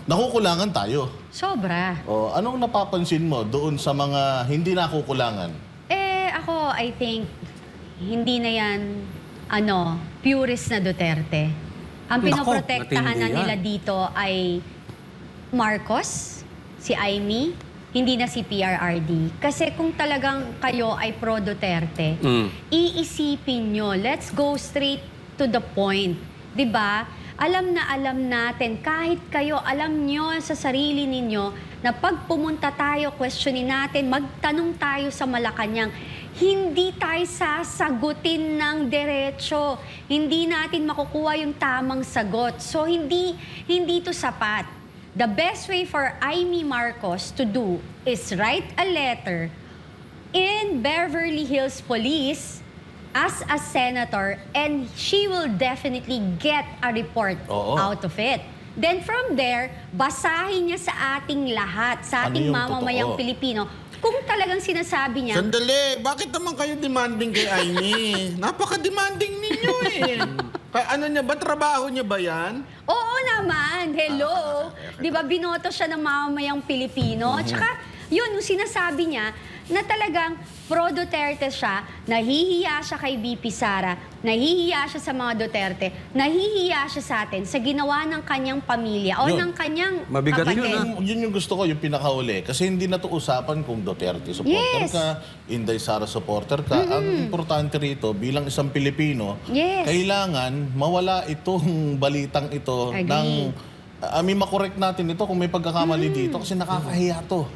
nakukulangan tayo. Sobra. O, anong napapansin mo doon sa mga hindi nakukulangan? Ako, I think, hindi na yan, purist na Duterte. Ang Nako, pinoprotektahan na matindi nila yan. dito ay Marcos, si Amy, hindi na si PRRD. Kasi kung talagang kayo ay pro-Duterte, iisipin nyo, let's go straight to the point. 'Di ba? Alam natin, kahit kayo, alam nyo sa sarili ninyo na pag pumunta tayo, questionin natin, magtanong tayo sa Malacanang, hindi tayo sasagutin ng diretso. Hindi natin makukuha yung tamang sagot. So, hindi to sapat. The best way for Amy Marcos to do is write a letter in Beverly Hills Police as a senator, and she will definitely get a report Oo. out of it. Then from there, basahin niya sa ating lahat, sa Ano ating yung mamamayang totoo? Pilipino, kung talagang sinasabi niya, Sandali, bakit naman kayo demanding kay Amy? Napaka-demanding ninyo eh. Kaya ano niya ba? Trabaho niya ba yan? oo naman, hello. Di ba binoto siya ng mamamayang Pilipino? At saka, yun, yung sinasabi niya, na talagang pro-Duterte siya, nahihiya siya kay VP Sara, nahihiya siya sa mga Duterte, nahihiya siya sa atin sa ginawa ng kanyang pamilya o Yun. ng kanyang Mabigat kapatid. yun, Yun yung gusto ko, yung pinakauli. Kasi hindi na to usapan kung Duterte supporter Yes. ka, Inday Sara supporter ka. Ang importante rito, bilang isang Pilipino, Yes. kailangan mawala itong balitang ito Agree. ng... makorek natin ito kung may pagkakamali dito kasi nakakahiya to.